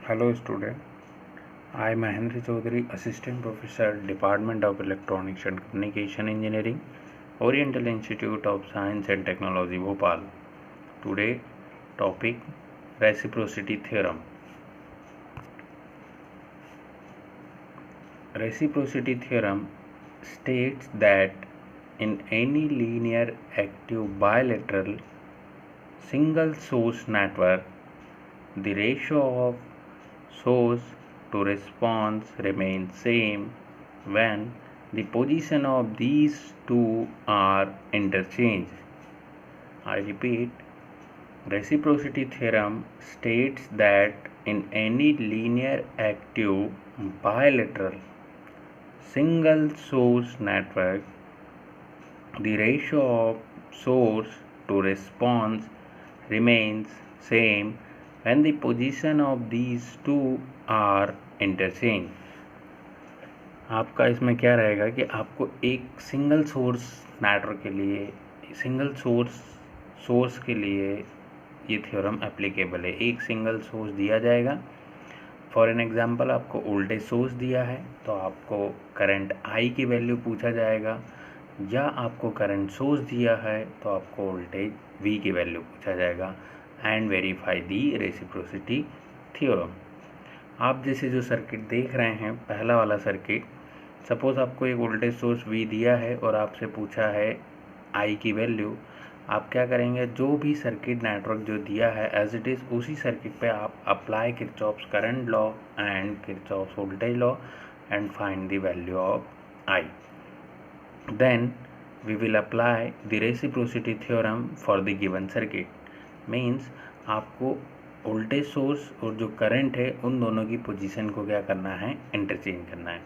Hello student, I am Mahendra Chaudhary, Assistant Professor, Department of Electronics and Communication Engineering, Oriental Institute of Science and Technology, Bhopal. Today topic Reciprocity Theorem. Reciprocity theorem states that in any linear active bilateral single source network, the ratio of source to response remains same when the position of these two are interchanged. I repeat, reciprocity theorem states that in any linear active bilateral single source network, the ratio of source to response remains same when the position of these two are interchanged. आपका इसमें क्या रहेगा कि आपको एक single source network के लिए single source के लिए ये थ्योरम एप्लीकेबल है। एक सिंगल सोर्स दिया जाएगा, फॉर एन एग्जांपल आपको वोल्टेज सोर्स दिया है तो आपको करंट आई की वैल्यू पूछा जाएगा, या आपको करंट सोर्स दिया है तो आपको वोल्टेज वी की वैल्यू पूछा जाएगा and verify the reciprocity theorem. आप जैसे जो सर्किट देख रहे हैं, पहला वाला सर्किट, सपोज आपको एक वोल्टेज सोर्स वी दिया है और आपसे पूछा है आई की वैल्यू। आप क्या करेंगे, जो भी सर्किट नेटवर्क जो दिया है एज इट इज़ उसी सर्किट पे आप apply Kirchhoff's current law and Kirchhoff's voltage law and find the value of I. Then we will apply the reciprocity theorem for the given circuit. Means आपको voltage source और जो current है उन दोनों की पोजीशन को क्या करना है, इंटरचेंज करना है।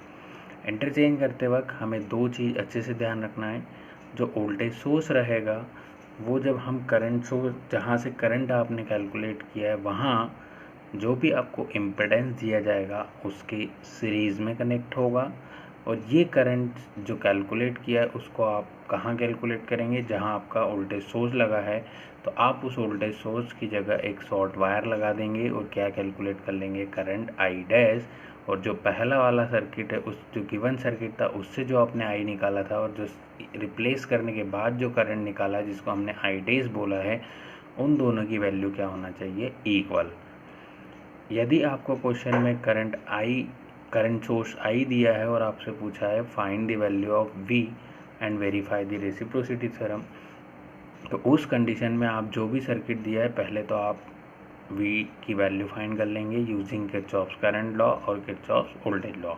इंटरचेंज करते वक्त हमें दो चीज़ अच्छे से ध्यान रखना है। जो वोल्टेज सोर्स रहेगा वो जब हम करंट सोर्स जहाँ से करंट आपने कैलकुलेट किया है वहाँ जो भी आपको इम्पिडेंस दिया जाएगा उसके सीरीज़ में कनेक्ट होगा, और ये करंट जो कैलकुलेट किया है उसको आप कहाँ कैलकुलेट करेंगे, जहाँ आपका वोल्टेज सोर्स लगा है तो आप उस वोल्टेज सोर्स की जगह एक शॉर्ट वायर लगा देंगे और क्या कैलकुलेट कर लेंगे, करंट आई डैश। और जो पहला वाला सर्किट है, उस जो गिवन सर्किट था उससे जो आपने आई निकाला था और जो रिप्लेस करने के बाद जो करंट निकाला जिसको हमने आई डैश बोला है, उन दोनों की वैल्यू क्या होना चाहिए, इक्वल। यदि आपको क्वेश्चन में करंट सोर्स आई दिया है और आपसे पूछा है find the value of V and verify the reciprocity theorem, तो उस कंडीशन में आप जो भी सर्किट दिया है पहले तो आप वी की वैल्यू फाइंड कर लेंगे यूजिंग किरचॉफ्स करंट लॉ और किरचॉफ्स वोल्टेज लॉ।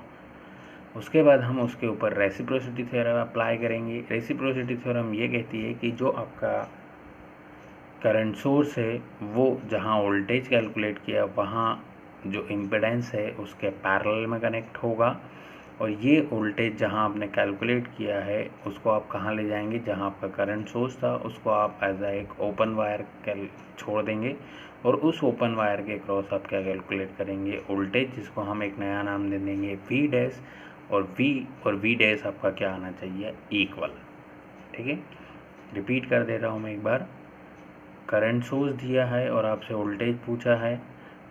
उसके बाद हम उसके ऊपर रेसिप्रोसिटी थ्योरम अप्लाई करेंगे। रेसिप्रोसिटी थ्योरम ये कहती है कि जो आपका करंट सोर्स है वो जहाँ वोल्टेज कैलकुलेट किया वहाँ जो इम्पिडेंस है उसके पैरेलल में कनेक्ट होगा, और ये वोल्टेज जहाँ आपने कैलकुलेट किया है उसको आप कहाँ ले जाएंगे, जहाँ आपका करंट सोर्स था उसको आप एज एक ओपन वायर छोड़ देंगे और उस ओपन वायर के क्रॉस आप क्या कैलकुलेट करेंगे, वोल्टेज, जिसको हम एक नया नाम दे देंगे वी डैश, और वी डैश आपका क्या आना चाहिए, इक्वल। ठीक है, रिपीट कर दे रहा हूँ मैं एक बार। करंट सोर्स दिया है और आपसे वोल्टेज पूछा है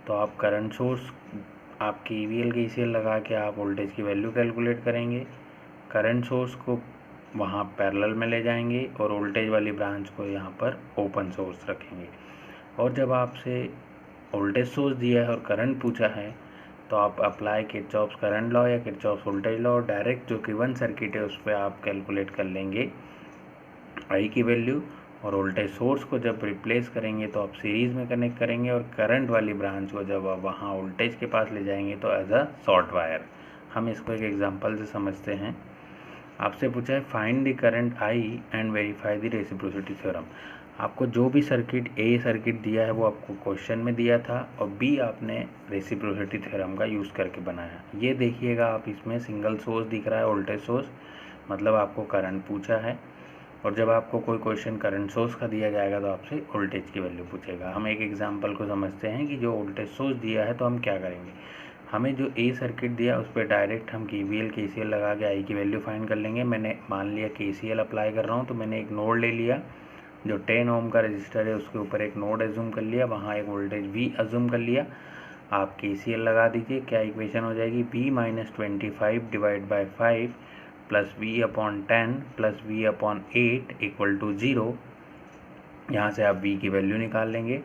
तो आप करंट सोर्स आप KVL KCL लगा के आप वोल्टेज की वैल्यू कैलकुलेट करेंगे, करंट सोर्स को वहाँ पैरेलल में ले जाएंगे और वोल्टेज वाली ब्रांच को यहाँ पर ओपन सोर्स रखेंगे। और जब आपसे वोल्टेज सोर्स दिया है और करंट पूछा है तो आप अप्लाई किरचॉफ्स करंट लॉ या किरचॉफ्स वोल्टेज लॉ, डायरेक्ट जो गिवन सर्किट है उस पर आप कैलकुलेट कर लेंगे आई की वैल्यू, और वोल्टेज सोर्स को जब रिप्लेस करेंगे तो आप सीरीज़ में कनेक्ट करेंगे और करंट वाली ब्रांच को जब आप वहाँ वोल्टेज के पास ले जाएंगे तो एज अ शॉर्ट वायर। हम इसको एक एग्जांपल से समझते हैं। आपसे पूछा है find the current I and verify the reciprocity theorem. आपको जो भी सर्किट ए सर्किट दिया है वो आपको क्वेश्चन में दिया था और बी आपने रेसिप्रोसिटी थ्योरम का यूज़ करके बनाया। ये देखिएगा आप, इसमें सिंगल सोर्स दिख रहा है वोल्टेज सोर्स, मतलब आपको करंट पूछा है, और जब आपको कोई क्वेश्चन करंट सोर्स का दिया जाएगा तो आपसे वोल्टेज की वैल्यू पूछेगा। हम एक एग्जांपल को समझते हैं कि जो वोल्टेज सोर्स दिया है तो हम क्या करेंगे। हमें जो ए सर्किट दिया उस पर डायरेक्ट हम KVL KCL लगा के आई की वैल्यू फाइंड कर लेंगे। मैंने मान लिया KCL अप्लाई कर रहा हूँ तो मैंने एक नोड ले लिया, जो 10 ओम का रजिस्टर है उसके ऊपर एक नोड एज्यूम कर लिया, वहाँ एक वोल्टेज V एज्यूम कर लिया। आप KCL लगा दीजिए। क्या इक्वेशन हो जाएगी, b minus 25 divide by 5 plus v upon 10 plus v upon 8 equal to 0। यहाँ से आप v की वैल्यू निकाल लेंगे।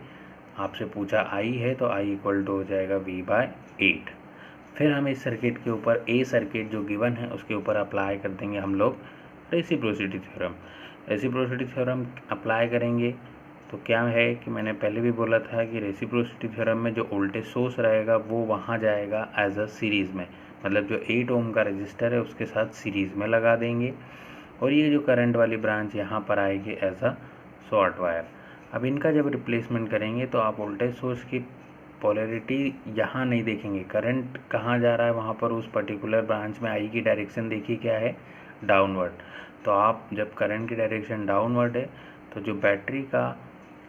आपसे पूछा i है तो i इक्वल टू हो जाएगा v बाय 8। फिर हम इस सर्किट के ऊपर a सर्किट जो गिवन है उसके ऊपर अप्लाई कर देंगे हम लोग reciprocity theorem. Reciprocity theorem apply करेंगे तो क्या है कि मैंने पहले भी बोला था कि रेसिप्रोसिटी थ्योरम में जो वोल्टेज सोर्स रहेगा वो वहाँ जाएगा एज अ सीरीज़ में, मतलब जो 8 ओम का रजिस्टर है उसके साथ सीरीज़ में लगा देंगे, और ये जो करंट वाली ब्रांच यहाँ पर आएगी एज अ शॉर्ट वायर। अब इनका जब रिप्लेसमेंट करेंगे तो आप वोल्टेज सोर्स की पोलैरिटी यहाँ नहीं देखेंगे, करंट कहाँ जा रहा है वहाँ पर उस पर्टिकुलर ब्रांच में आई की डायरेक्शन देखिए क्या है, डाउनवर्ड। तो आप जब करंट की डायरेक्शन डाउनवर्ड है तो जो बैटरी का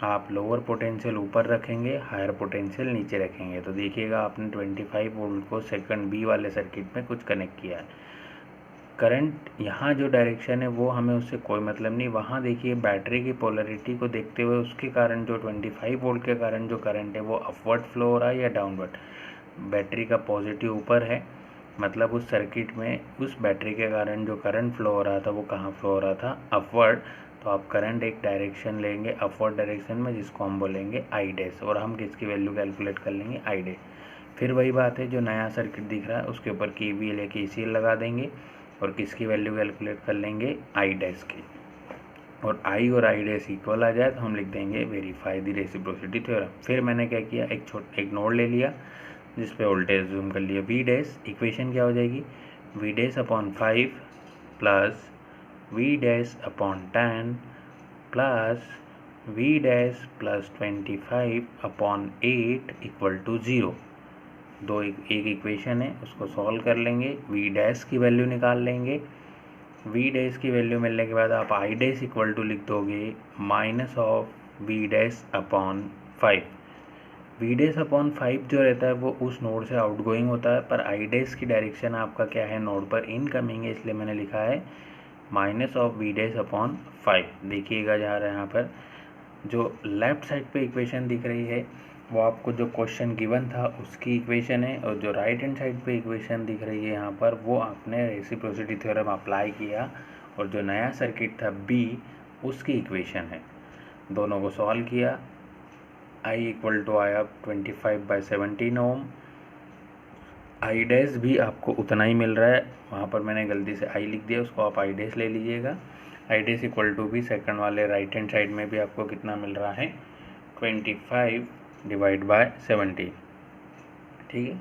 आप लोअर पोटेंशियल ऊपर रखेंगे, हायर पोटेंशियल नीचे रखेंगे। तो देखिएगा आपने 25 वोल्ट को सेकंड बी वाले सर्किट में कुछ कनेक्ट किया है। करंट यहाँ जो डायरेक्शन है वो हमें उससे कोई मतलब नहीं, वहाँ देखिए बैटरी की पोलैरिटी को देखते हुए उसके कारण जो 25 वोल्ट के कारण जो करंट है वो अपवर्ड फ्लो हो रहा है या डाउनवर्ड। बैटरी का पॉजिटिव ऊपर है, मतलब उस सर्किट में उस बैटरी के कारण जो करंट फ्लो हो रहा था वो कहाँ फ्लो हो रहा था, अपवर्ड। तो आप करंट एक डायरेक्शन लेंगे अपवर्ड डायरेक्शन में जिसको हम बोलेंगे आई डैश, और हम किसकी वैल्यू कैलकुलेट कर लेंगे, आई डैश। फिर वही बात है, जो नया सर्किट दिख रहा है उसके ऊपर KVL या KCL लगा देंगे और किसकी वैल्यू कैलकुलेट कर लेंगे, आई डैश की। और आई और आई डैश इक्वल आ जाए तो हम लिख देंगे वेरीफाई द रेसिप्रोसिटी थ्योरम। फिर मैंने क्या किया, एक नोड ले लिया जिस पे वोल्टेज जूम कर लिया V डैश। इक्वेशन क्या हो जाएगी, V dash upon 5 plus V dash upon 10 plus V dash plus 25 upon 8 equal to 0। एक इक्वेशन है उसको सॉल्व कर लेंगे, V डैश की वैल्यू निकाल लेंगे। V डैश की वैल्यू मिलने के बाद आप I डैश इक्वल टू लिख दोगे minus of V dash upon 5। V dash upon 5 जो रहता है वो उस नोड से आउटगोइंग होता है, पर I डैश की डायरेक्शन आपका क्या है, नोड पर इनकमिंग है, इसलिए मैंने लिखा है minus of V dash upon 5। देखिएगा यहाँ पर जो लेफ्ट साइड पे इक्वेशन दिख रही है वो आपको जो क्वेश्चन गिवन था उसकी इक्वेशन है, और जो राइट हैंड साइड पे इक्वेशन दिख रही है यहाँ पर वो आपने रेसिप्रोसिटी थ्योरम अप्लाई किया, और जो नया सर्किट था B उसकी इक्वेशन है। दोनों को सॉल्व किया, I इक्वल टू आया 25/17 ओम। आई डैश भी आपको उतना ही मिल रहा है, वहाँ पर मैंने गलती से I लिख दिया, उसको आप आई डैश ले लीजिएगा। आई डैश इक्वल टू भी सेकंड वाले राइट हैंड साइड में भी आपको कितना मिल रहा है, 25/17। ठीक है।